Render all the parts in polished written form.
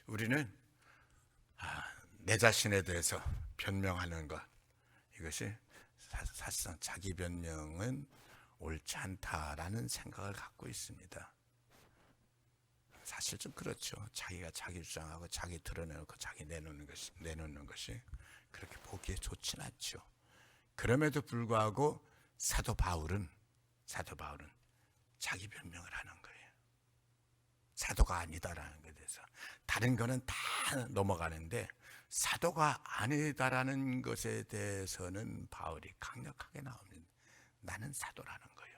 우리는 내 자신에 대해서 변명하는 것, 이것이 사실상 자기 변명은 옳지 않다라는 생각을 갖고 있습니다. 사실 좀 그렇죠. 자기가 자기 주장하고 자기 드러내놓고 자기 내놓는 것이 그렇게 보기에 좋진 않죠. 그럼에도 불구하고 사도 바울은 자기 변명을 하는 거예요. 사도가 아니다라는 것에 대해서. 다른 거는 다 넘어가는데 사도가 아니다라는 것에 대해서는 바울이 강력하게 나옵니다. 나는 사도라는 거예요.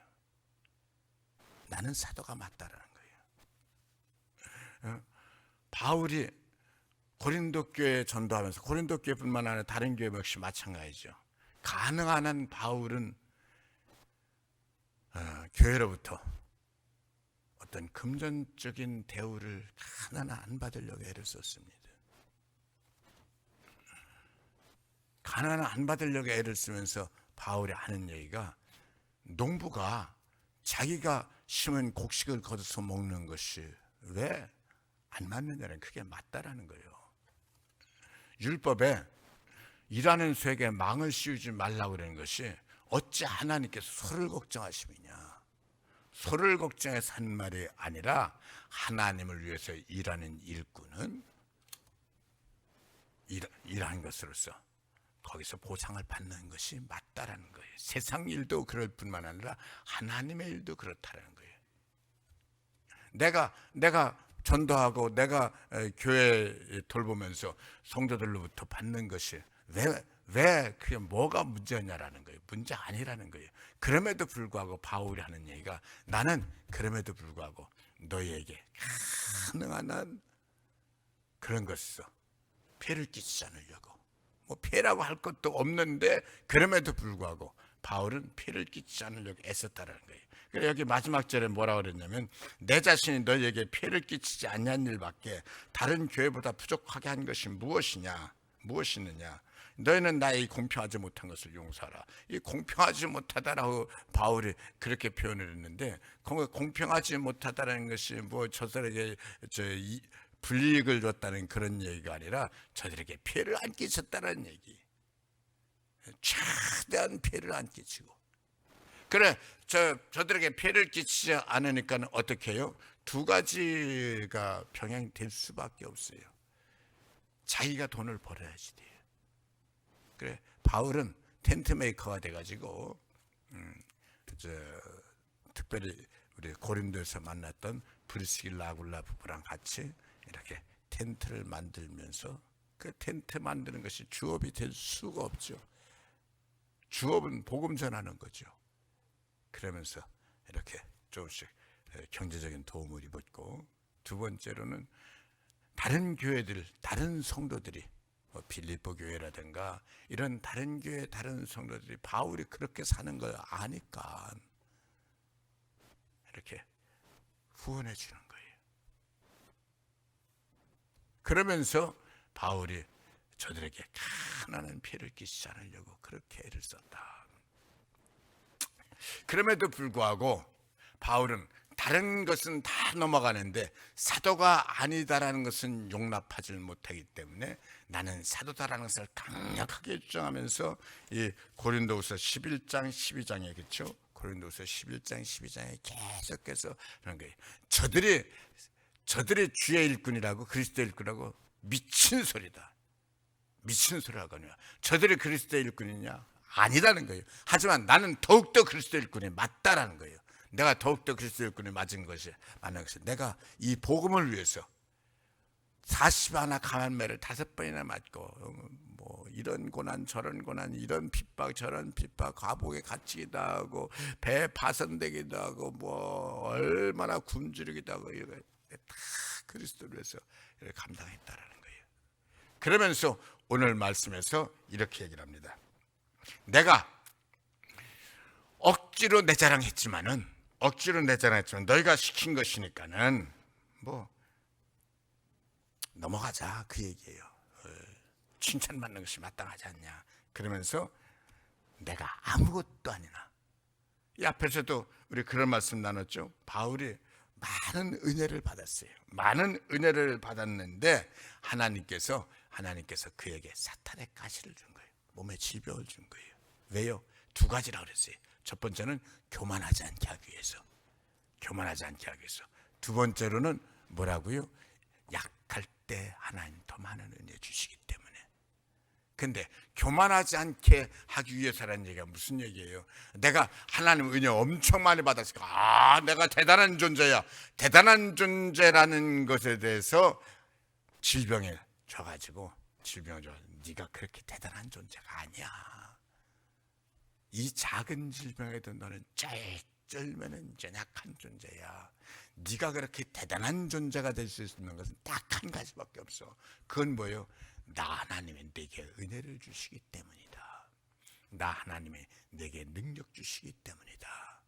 나는 사도가 맞다라는 거예요. 바울이 고린도 교회에 전도하면서 고린도 교회뿐만 아니라 다른 교회 역시 마찬가지죠. 가능한 한 바울은 교회로부터 어떤 금전적인 대우를 하나는 안 받으려고 애를 썼습니다. 가난을 안 받으려고 애를 쓰면서 바울이 하는 얘기가, 농부가 자기가 심은 곡식을 거둬서 먹는 것이 왜 안 맞느냐는 그게 맞다라는 거예요. 율법에 일하는 소에게 망을 씌우지 말라고 그러는 것이 어찌 하나님께서 소를 걱정하심이냐. 소를 걱정해서 한 말이 아니라 하나님을 위해서 일하는 일꾼은 일하는 것으로서 거기서 보상을 받는 것이 맞다라는 거예요. 세상 일도 그럴 뿐만 아니라 하나님의 일도 그렇다라는 거예요. 내가 전도하고 내가 교회 돌보면서 성도들로부터 받는 것이 왜 그게 뭐가 문제냐라는 거예요. 문제 아니라는 거예요. 그럼에도 불구하고 바울이 하는 얘기가, 나는 그럼에도 불구하고 너희에게 가능한 한 그런 것에서 피해를 끼치지 않으려고, 뭐 피해라고 할 것도 없는데 그럼에도 불구하고 바울은 피해를 끼치지 않으려고 애썼다라는 거예요. 그래서 여기 마지막 절에 뭐라고 그랬냐면, 내 자신이 너희에게 피해를 끼치지 않는 일밖에 다른 교회보다 부족하게 한 것이 무엇이느냐. 너희는 나의 공평하지 못한 것을 용서하라. 이 공평하지 못하다라고 바울이 그렇게 표현을 했는데, 공평하지 못하다라는 것이 뭐 저들에게 불이익을 줬다는 그런 얘기가 아니라 저들에게 피해를 안 끼쳤다는 얘기. 최대한 피해를 안 끼치고. 그래, 저들에게 피해를 끼치지 않으니까 어떻게 해요? 두 가지가 병행될 수밖에 없어요. 자기가 돈을 벌어야지 돼요. 그래, 바울은 텐트 메이커가 돼가지고 특별히 우리 고린도에서 만났던 브리스길라 아굴라 부부랑 같이 이렇게 텐트를 만들면서, 그 텐트 만드는 것이 주업이 될 수가 없죠. 주업은 복음 전하는 거죠. 그러면서 이렇게 조금씩 경제적인 도움을 입었고, 두 번째로는 다른 교회들, 다른 성도들이 빌립보 교회라든가 이런 다른 교회, 다른 성도들이 바울이 그렇게 사는 걸 아니까 이렇게 후원해 주는 거예요. 그러면서 바울이 저들에게 가난한 피해를 끼치지 않으려고 그렇게 애를 썼다. 그럼에도 불구하고 바울은 다른 것은 다 넘어가는데 사도가 아니다라는 것은 용납하지 못하기 때문에 나는 사도다라는 것을 강력하게 주장하면서 이 고린도후서 11장 12장에, 그렇죠? 고린도후서 11장 12장에 계속해서 그런 거예요. 저들이 주의 일꾼이라고, 그리스도의 일꾼이라고 미친 소리다. 미친 소리라거든요. 저들이 그리스도의 일꾼이냐? 아니라는 거예요. 하지만 나는 더욱더 그리스도의 일꾼이 맞다라는 거예요. 내가 더욱더 그리스도의 일꾼이 맞은 것이 맞는 것이, 내가 이 복음을 위해서 40하나 강한 매를 5번이나 맞고, 뭐 이런 고난 저런 고난, 이런 핍박 저런 핍박, 감옥에 갇히기도 하고 배 파손되기도 하고 뭐 얼마나 굶주리기도 하고, 이거 다 그리스도를 위해서 감당했다라는 거예요. 그러면서 오늘 말씀에서 이렇게 얘기를 합니다. 내가 억지로 내 자랑했지만 너희가 시킨 것이니까는 뭐 넘어가자, 그 얘기예요. 칭찬받는 것이 마땅하지 않냐. 그러면서 내가 아무것도 아니나. 이 앞에서도 우리 그런 말씀 나눴죠. 바울이 많은 은혜를 받았어요. 많은 은혜를 받았는데 하나님께서 그에게 사탄의 가시를 준 거예요. 몸에 질병을 준 거예요. 왜요? 두 가지라고 그랬어요. 첫 번째는 교만하지 않게 하기 위해서. 교만하지 않게 하기 위해서. 두 번째로는 뭐라고요? 약할 때 하나님 더 많은 은혜 주시기 때문에. 근데 교만하지 않게 하기 위해서라는 얘기가 무슨 얘기예요? 내가 하나님 은혜 엄청 많이 받았으니까 내가 대단한 존재야. 대단한 존재라는 것에 대해서 질병에 져가지고 네가 그렇게 대단한 존재가 아니야. 이 작은 질병에도 너는 쩔쩔매는 연약한 존재야. 네가 그렇게 대단한 존재가 될 수 있는 것은 딱 한 가지밖에 없어. 그건 뭐예요? 나 하나님이 내게 은혜를 주시기 때문이다. 나 하나님이 내게 능력 주시기 때문이다.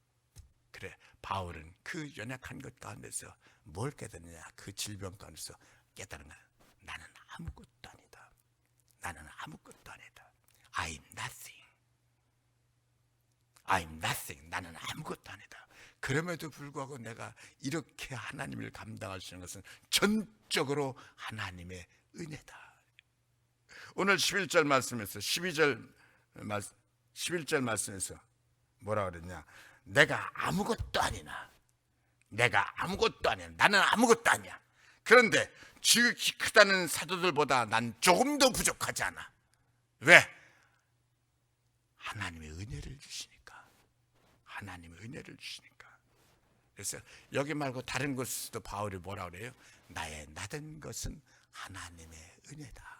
그래, 바울은 그 연약한 것 가운데서 뭘 깨달느냐? 그 질병 가운데서 깨달은 거야. 나는 아무것도 아니다. 나는 아무것도 아니다. I'm nothing. I'm nothing. 나는 아무것도 아니다. 그럼에도 불구하고 내가 이렇게 하나님을 감당할 수 있는 것은 전적으로 하나님의 은혜다. 오늘 11절 말씀에서 11절 말씀에서 뭐라 그랬냐? 내가 아무것도 아니나. 내가 아무것도 아니야. 나는 아무것도 아니야. 그런데 지극히 크다는 사도들보다 난 조금 더 부족하지 않아. 왜? 하나님의 은혜를 주시니까. 하나님의 은혜를 주시니까. 그래서 여기 말고 다른 곳에서도 바울이 뭐라 그래요? 나의 나된 것은 하나님의 은혜다.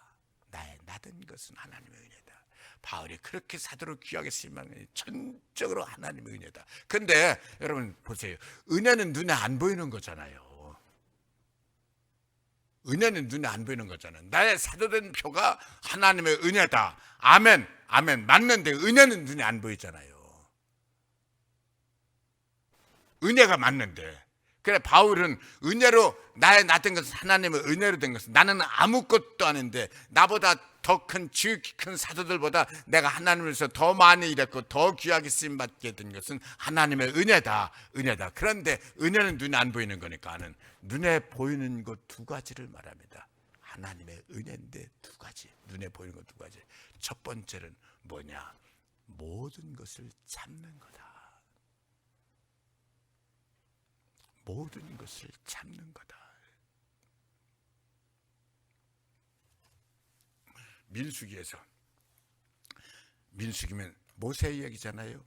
나의 나된 것은 하나님의 은혜다. 바울이 그렇게 사도로 귀하게 쓰임만 전적으로 하나님의 은혜다. 근데 여러분 보세요. 은혜는 눈에 안 보이는 거잖아요. 은혜는 눈에 안 보이는 거잖아요. 나의 사도된 표가 하나님의 은혜다. 아멘, 아멘. 맞는데 은혜는 눈에 안 보이잖아요. 은혜가 맞는데. 그래, 바울은 은혜로 나의 나된 것은 하나님의 은혜로 된 것은 나는 아무것도 아닌데 나보다 더 큰 지극히 큰 사도들보다 내가 하나님에서 더 많이 일했고 더 귀하게 쓰임 받게 된 것은 하나님의 은혜다. 은혜다. 그런데 은혜는 눈에 안 보이는 거니까는 눈에 보이는 것 두 가지를 말합니다. 하나님의 은혜인데 두 가지. 눈에 보이는 것 두 가지. 첫 번째는 뭐냐? 모든 것을 참는 거다. 모든 것을 참는 거다. 민수기면 모세 얘기잖아요.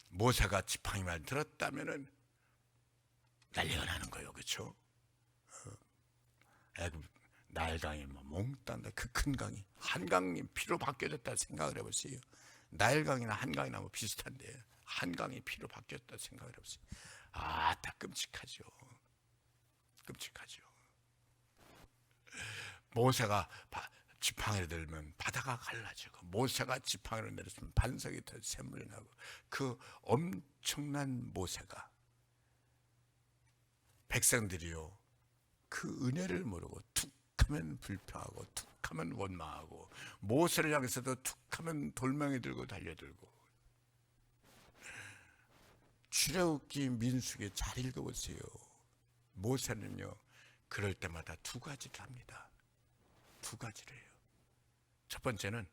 모세가 지팡이 말 들었다면은 난리가 나는 거예요, 그렇죠? 애굽 나일강이 몽땅 그 큰 강이 한강이 피로 바뀌어졌다 생각을 해보세요. 나일강이나 한강이나 비슷한데 한강이 피로 바뀌었다 생각을 해보세요. 다 끔찍하죠. 끔찍하죠. 모세가 지팡이를 들면 바다가 갈라지고 모세가 지팡이를 내렸으면 반석이 더 샘물이 나고 그 엄청난 모세가 백성들이요 그 은혜를 모르고 툭하면 불평하고 툭하면 원망하고 모세를 향해서도 툭하면 돌멩이 들고 달려들고 출애굽기 민수기 잘 읽어보세요. 모세는요 그럴 때마다 두 가지를 합니다. 두 가지를 해요. 첫 번째는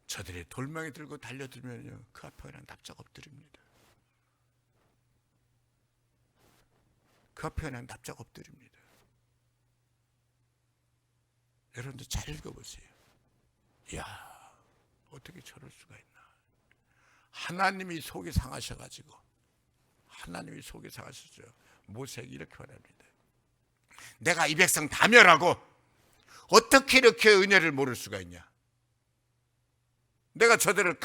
저들이 돌멩이 들고 달려들면요 그 앞에 그냥 납작 엎드립니다. 그 앞에 그냥 납작 엎드립니다. 여러분들 잘 읽어보세요. 이야 어떻게 저럴 수가 있나. 하나님이 속이 상하셔가지고 하나님이 속이 상하셨죠. 모세에게 이렇게 말합니다. 내가 이 백성 다 멸하고 어떻게 이렇게 은혜를 모를 수가 있냐. 내가 저들을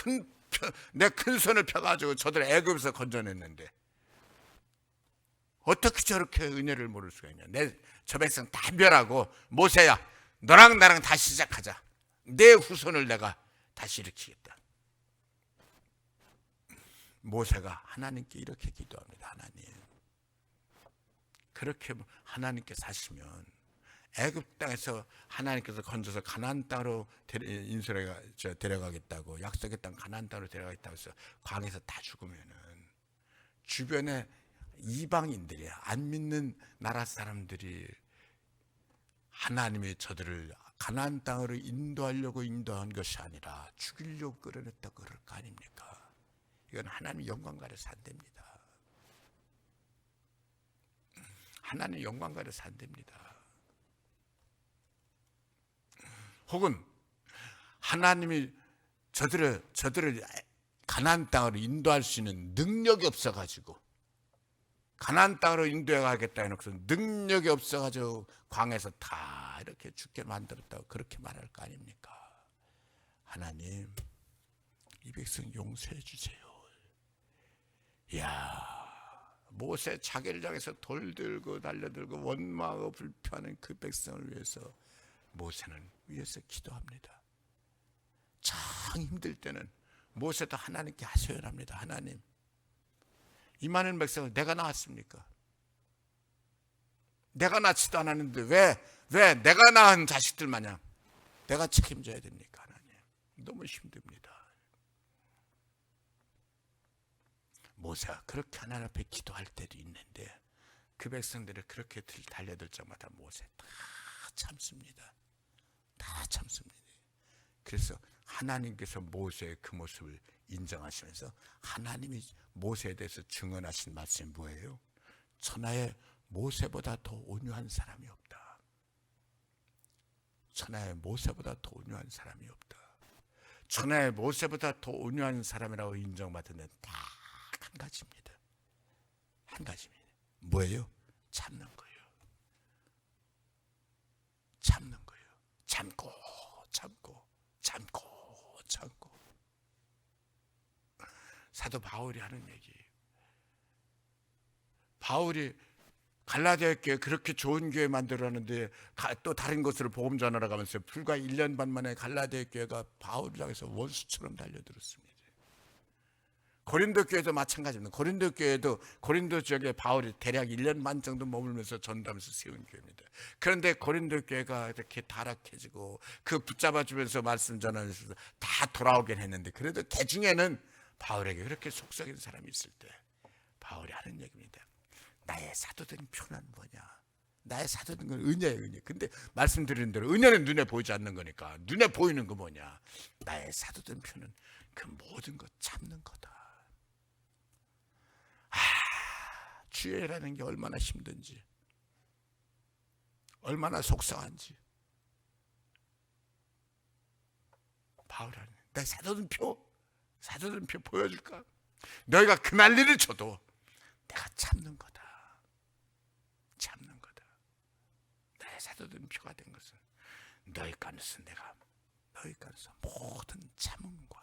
내 큰 손을 펴가지고 저들을 애굽에서 건져냈는데 어떻게 저렇게 은혜를 모를 수가 있냐. 저 백성 다 멸하고 모세야 너랑 나랑 다시 시작하자. 내 후손을 내가 다시 일으키겠다. 모세가 하나님께 이렇게 기도합니다. 하나님 그렇게 하나님께 사시면 애굽 땅에서 하나님께서 건져서 가나안 땅으로 데려가겠다고 약속의 땅 가나안 땅으로 데려가겠다고 해서 광에서 다 죽으면은 주변에 이방인들이, 안 믿는 나라 사람들이 하나님이 저들을 가나안 땅으로 인도하려고 인도한 것이 아니라 죽이려고 끌어냈다고 그럴 거 아닙니까? 이건 하나님 영광 가려서 안 됩니다. 하나님 영광 가려서 안 됩니다. 혹은 하나님이 저들을 가나안 땅으로 인도할 수 있는 능력이 없어가지고, 가나안 땅으로 인도해 가겠다 해놓고서 능력이 없어가지고 광에서 다 이렇게 죽게 만들었다고 그렇게 말할 거 아닙니까? 하나님, 이 백성 용서해 주세요. 이야, 모세 자기를 향해서 돌 들고 달려들고 원망하고 불평하는 그 백성을 위해서 모세는 위에서 기도합니다. 참 힘들 때는 모세도 하나님께 하소연합니다. 하나님, 이 많은 백성을 내가 낳았습니까? 내가 낳지도 않았는데 왜 내가 낳은 자식들 마냥 내가 책임져야 됩니까? 하나님, 너무 힘듭니다. 모세가 그렇게 하나님 앞에 기도할 때도 있는데 그 백성들이 그렇게 달려들 적마다 모세 다 참습니다. 다 참습니다. 그래서 하나님께서 모세의 그 모습을 인정하시면서 하나님이 모세에 대해서 증언하신 말씀이 뭐예요? 천하에 모세보다 더 온유한 사람이 없다. 천하에 모세보다 더 온유한 사람이 없다. 천하에 모세보다 더 온유한 사람이라고 인정받은 데는 딱 한 가지입니다. 한 가지입니다. 뭐예요? 참는 거예요. 참는 거예요. 참고 사도 바울이 하는 얘기. 바울이 갈라디아 교회 그렇게 좋은 교회 만들었는데 또 다른 곳으로 복음 전하러 가면서 불과 1년 반 만에 갈라디아 교회가 바울을 향해서 원수처럼 달려들었습니다. 고린도 교회도 마찬가지입니다. 고린도 교회도 고린도 지역에 바울이 대략 1년 반 정도 머물면서 전담해서 세운 교회입니다. 그런데 고린도 교회가 이렇게 타락해지고 그 붙잡아주면서 말씀 전하면서 다 돌아오긴 했는데 그래도 그 중에는 바울에게 그렇게 속썩인 사람이 있을 때 바울이 하는 얘기입니다. 나의 사도된 표는 뭐냐? 나의 사도된 건 은혜예요, 은혜. 근데 말씀드린 대로 은혜는 눈에 보이지 않는 거니까 눈에 보이는 거 뭐냐? 나의 사도된 표는 그 모든 것 참는 거다. 주의라는 게 얼마나 힘든지, 얼마나 속상한지. 바울이 내 사도된 표 보여줄까? 너희가 그 난리를 쳐도 내가 참는 거다. 참는 거다. 나의 사도된 표가 된 것은 너희 간에서 내가 너희 간에서 모든 참음과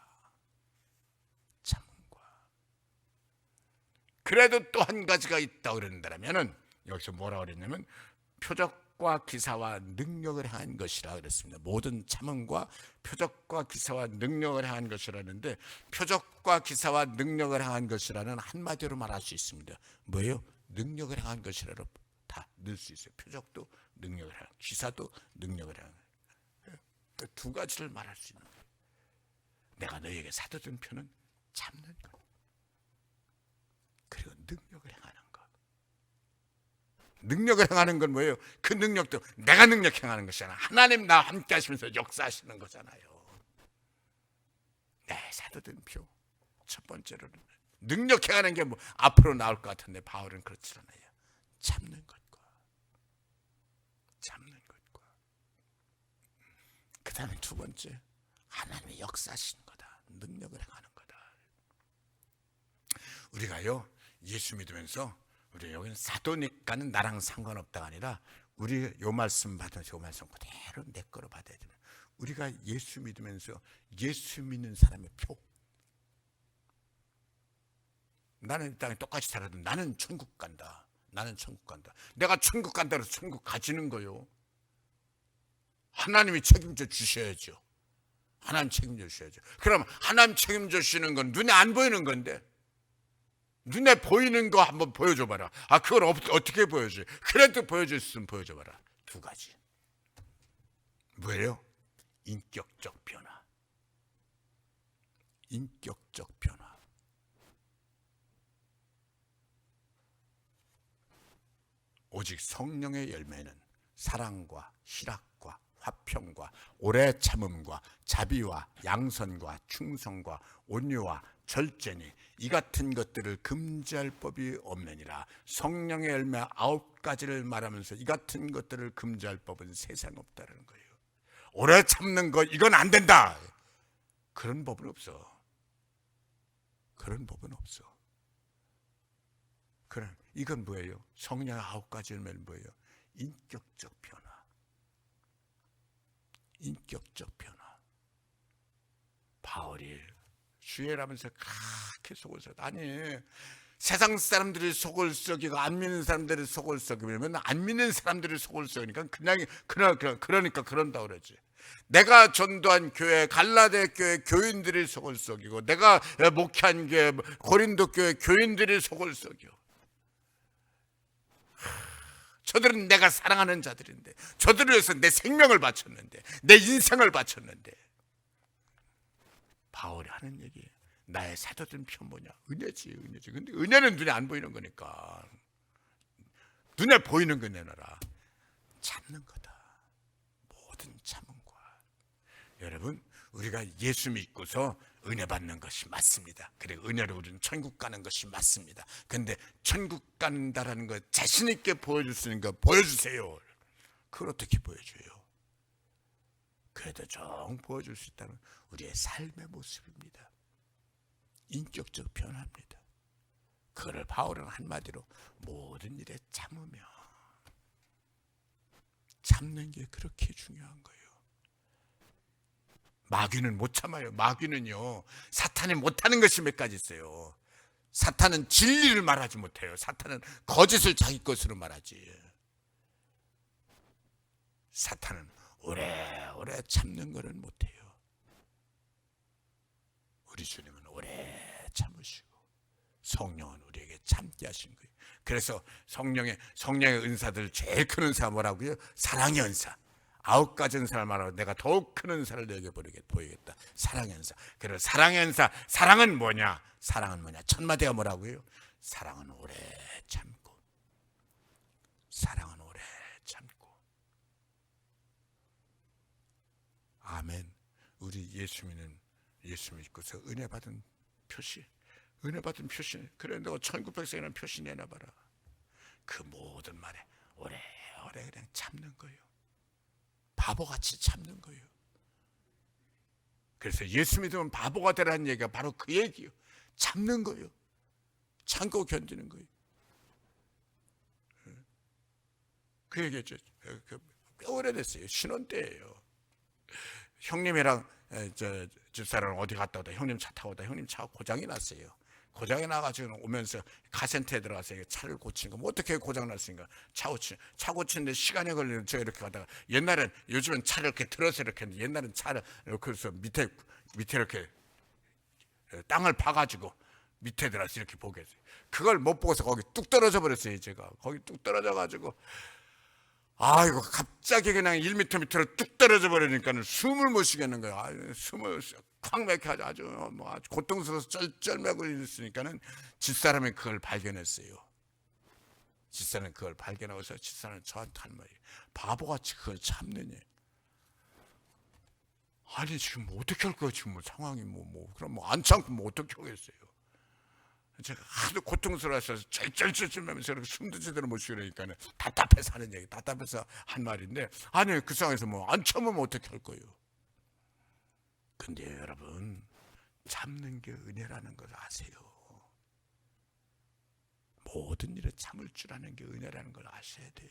그래도 또 한 가지가 있다 그런다면은 여기서 뭐라 그랬냐면 표적과 기사와 능력을 행한 것이라 그랬습니다. 모든 참음과 표적과 기사와 능력을 행한 것이라는데 표적과 기사와 능력을 행한 것이라는 한마디로 말할 수 있습니다. 뭐예요? 능력을 행한 것이라로 다 넣을 수 있어요. 표적도 능력을 행한, 기사도 능력을 행한. 그 두 가지를 말할 수 있는 거예요. 내가 너희에게 사도된 표는 참는 것, 그리고 능력을 행하는 것. 능력을 행하는 건 뭐예요? 그 능력도 내가 능력 행하는 것이잖아. 하나님 나와 함께 하시면서 역사하시는 거잖아요. 네, 사도된 표. 첫 번째로는 능력 행하는 게 뭐 앞으로 나올 것 같은데 바울은 그렇지 않아요. 참는 것과 그 다음에 두 번째, 하나님의 역사하시는 거다. 능력을 행하는 거다. 우리가요, 예수 믿으면서 우리 여기는 사도니까는 나랑 상관없다가 아니라 우리 요 말씀 받으면서 요 말씀 그대로 내 거로 받아야 되는, 우리가 예수 믿으면서 예수 믿는 사람의 표. 나는 이 땅에 똑같이 살아도 나는 천국 간다. 나는 천국 간다. 내가 천국 간다 해서 천국 가지는 거요. 하나님이 책임져 주셔야죠. 하나님 책임져 주셔야죠. 그럼 하나님 책임져 주시는 건 눈에 안 보이는 건데 눈에 보이는 거 한번 보여줘봐라. 그걸 어떻게 보여줘? 그래도 보여줄 수 있으면 보여줘봐라. 두 가지. 뭐예요? 인격적 변화. 인격적 변화. 오직 성령의 열매는 사랑과 희락과 화평과 오래 참음과 자비와 양선과 충성과 온유와 절제니 이 같은 것들을 금지할 법이 없느니라. 성령의 열매 9가지를 말하면서 이 같은 것들을 금지할 법은 세상에 없다는 거예요. 오래 참는 거 이건 안 된다. 그런 법은 없어. 그런 법은 없어. 그럼 이건 뭐예요? 성령의 9가지 열매는 뭐예요? 인격적 변화. 인격적 변화. 바울이 주의라면서 그렇게 속을 썩. 아니 세상 사람들이 속을 썩이고 안 믿는 사람들이 속을 썩이면 안 믿는 사람들이 속을 썩이니까 그러니까 그런다 그러지. 내가 전도한 교회 갈라데 교회 교인들이 속을 썩이고 내가 목회한 교회 고린도 교회 교인들이 속을 썩여. 저들은 내가 사랑하는 자들인데, 저들을 위해서 내 생명을 바쳤는데, 내 인생을 바쳤는데. 바울이 하는 얘기예요. 나의 사도된 편 뭐냐? 은혜지, 은혜지. 근데 은혜는 눈에 안 보이는 거니까 눈에 보이는 거 내놔라. 참는 거다. 모든 참음과. 여러분, 우리가 예수 믿고서 은혜 받는 것이 맞습니다. 그래, 은혜로 우리는 천국 가는 것이 맞습니다. 근데 천국 간다라는 거 자신 있게 보여줄 수 있는 거 보여주세요. 그걸 어떻게 보여줘요? 그래도 좀 보여줄 수 있다는 우리의 삶의 모습입니다. 인격적 변화입니다. 그걸 바울은 한마디로 모든 일에 참으며, 참는 게 그렇게 중요한 거예요. 마귀는 못 참아요. 마귀는요, 사탄이 못하는 것이 몇 가지 있어요. 사탄은 진리를 말하지 못해요. 사탄은 거짓을 자기 것으로 말하지. 사탄은 오래오래 참는 것은 못해요. 우리 주님은 오래 참으시고 성령은 우리에게 참게 하신 거예요. 그래서 성령의 은사들 제일 큰 은사가 뭐라고요? 사랑의 은사. 9가지 은사를 말하고 내가 더욱 큰 은사를 너에게 보이겠다. 사랑의 은사. 그래서 사랑의 은사. 사랑은 뭐냐? 사랑은 뭐냐? 첫 마디가 뭐라고요? 사랑은 오래 참고. 사랑은 오래 참고. 아멘. 우리 예수 믿고서 은혜 받은 표시. 은혜 받은 표시. 그래, 너가 1900세기라는 표시 내놔봐라. 그 모든 말에 오래오래 그냥 참는 거예요. 바보같이 참는 거예요. 그래서 예수 믿으면 바보가 되라는 얘기가 바로 그 얘기예요. 참는 거예요. 참고 견디는 거예요. 그 얘기죠. 꽤 오래됐어요. 신혼 때예요. 형님이랑 집사람 어디 갔다 오다 형님 차 타고 오다 형님 차 고장이 났어요. 고장이 나가지고 오면서 카센터에 들어가서 차를 고친 거. 뭐 어떻게 고장 났으니까 차 고치는데 시간이 걸리는 저 이렇게 가다가 옛날엔 요즘은 차를 이렇게 들어서 이렇게 했는데 옛날엔 차를 그래서 밑에 이렇게 땅을 파가지고 밑에 들어가서 이렇게 보게 했어요. 그걸 못 보고서 거기 뚝 떨어져 버렸어요. 제가 거기 뚝 떨어져 가지고 아이고 갑자기 그냥 1m 밑으로 뚝 떨어져 버리니까는 숨을 못 쉬겠는 거예요. 숨을 콱 막혀 아주 고통스러워서 쩔쩔매고 있으니까는 집사람이 그걸 발견했어요. 집사람은 그걸 발견하고서 집사람은 저한테 한 말이에요. 바보같이 그걸 참느냐. 아니 지금 뭐 어떻게 할 거야 지금 뭐 상황이 그럼 안 참고 어떻게 하겠어요. 제가 하도 고통스러워서 쩔쩔쩔매면서 숨도 제대로 못 쉬니까 답답해서 하는 얘기, 답답해서 한 말인데, 아니 그 상황에서 안 참으면 어떻게 할 거예요. 근데 여러분, 참는 게 은혜라는 걸 아세요. 모든 일에 참을 줄 아는 게 은혜라는 걸 아셔야 돼요.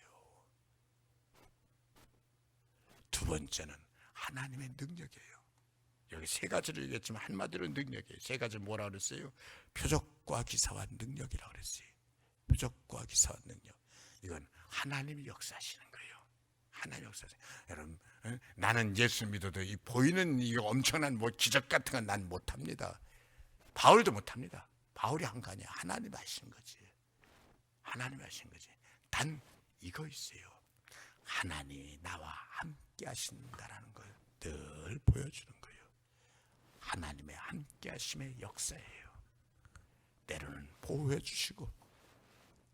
두 번째는 하나님의 능력이에요. 여기 3가지를 얘기했지만 한마디로 능력이에요. 3가지 뭐라 그랬어요? 표적과 기사와 능력이라고 그랬어요. 표적과 기사와 능력. 이건 하나님이 역사하시는 거예요. 하나님 역사하시는 거예요. 여러분, 나는 예수 믿어도 이 보이는 이 엄청난 기적 같은 건 난 못합니다. 바울도 못합니다. 바울이 한 거 아니야. 하나님 하신 거지. 하나님 하신 거지. 단 이거 있어요. 하나님이 나와 함께 하신다라는 걸 늘 보여주는 거예요. 하나님의 함께 하심의 역사예요. 때로는 보호해 주시고,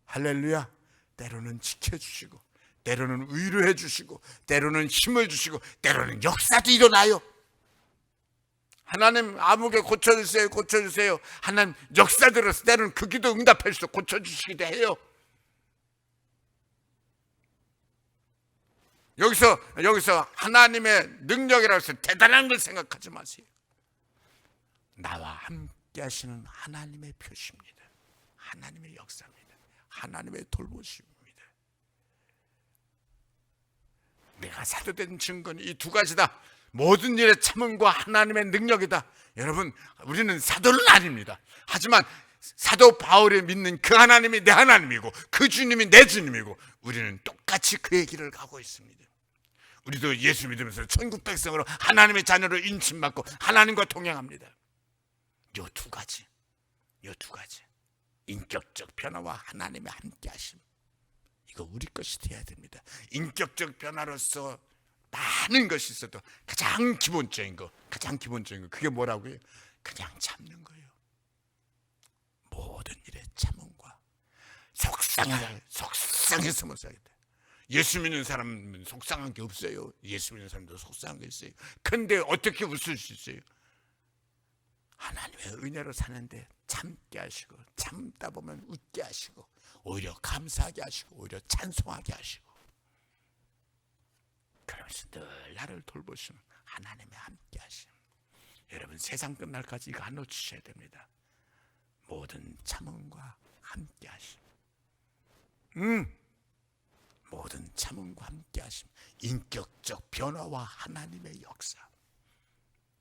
할렐루야, 때로는 지켜주시고, 때로는 위로해 주시고, 때로는 힘을 주시고, 때로는 역사도 일어나요. 하나님 아무개 고쳐주세요, 고쳐주세요. 하나님 역사 들어서 때로는 그 기도 응답해서 고쳐주시기도 해요. 여기서 하나님의 능력이라고 해서 대단한 걸 생각하지 마세요. 나와 함께 하시는 하나님의 표시입니다. 하나님의 역사입니다. 하나님의 돌보심입니다. 내가 사도된 증거는 이 두 가지다. 모든 일의 참음과 하나님의 능력이다. 여러분, 우리는 사도는 아닙니다. 하지만 사도 바울이 믿는 그 하나님이 내 하나님이고 그 주님이 내 주님이고 우리는 똑같이 그의 길을 가고 있습니다. 우리도 예수 믿으면서 천국 백성으로 하나님의 자녀로 인침받고 하나님과 동행합니다. 요 두 가지 인격적 변화와 하나님의 함께 하심, 이거 우리 것이 되어야 됩니다. 인격적 변화로서 많은 것이 있어도 가장 기본적인 거 그게 뭐라고요? 그냥 참는 거예요. 모든 일에 참음과 속상해서 못 살겠다. 예수 믿는 사람은 속상한 게 없어요. 예수 믿는 사람도 속상한 게 있어요. 근데 어떻게 웃을 수 있어요? 하나님의 은혜로 사는데 참게 하시고, 참다 보면 웃게 하시고, 오히려 감사하게 하시고, 오히려 찬송하게 하시고, 그러면서 늘 나를 돌보시는 하나님의 함께 하심. 여러분, 세상 끝날까지 이거 안 놓치셔야 됩니다. 모든 참음과 함께 하심. 모든 참음과 함께 하심. 인격적 변화와 하나님의 역사.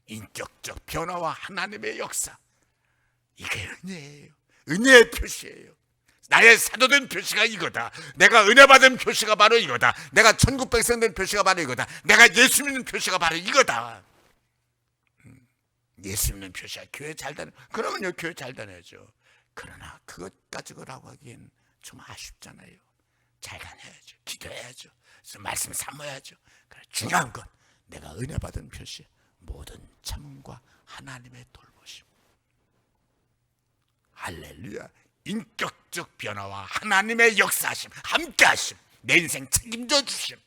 인격적 변화와 하나님의 역사. 이게 은혜예요. 은혜의 표시예요. 나의 사도된 표시가 이거다. 내가 은혜 받은 표시가 바로 이거다. 내가 천국 백성 된 표시가 바로 이거다. 내가 예수 믿는 표시가 바로 이거다. 예수 믿는 표시야. 교회 잘 다녀. 그러면요, 교회 잘 다녀야죠. 그러나 그것 가지고라고 하기엔 좀 아쉽잖아요. 잘 다녀야죠. 기도해야죠. 말씀 삼아야죠. 중요한 건 내가 은혜 받은 표시, 모든 참음과 하나님의 돌보심. 할렐루야. 인격적 변화와 하나님의 역사하심, 함께하심, 내 인생 책임져 주심.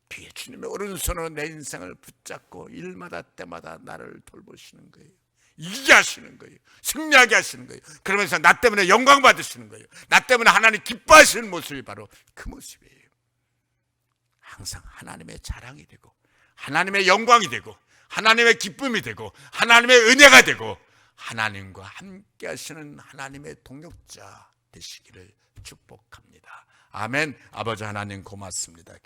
그게 주님의 오른손으로 내 인생을 붙잡고 일마다 때마다 나를 돌보시는 거예요. 이기게 하시는 거예요. 승리하게 하시는 거예요. 그러면서 나 때문에 영광 받으시는 거예요. 나 때문에 하나님 기뻐하시는 모습이 바로 그 모습이에요. 항상 하나님의 자랑이 되고, 하나님의 영광이 되고, 하나님의 기쁨이 되고, 하나님의 은혜가 되고, 하나님과 함께 하시는 하나님의 동역자 되시기를 축복합니다. 아멘. 아버지 하나님 고맙습니다.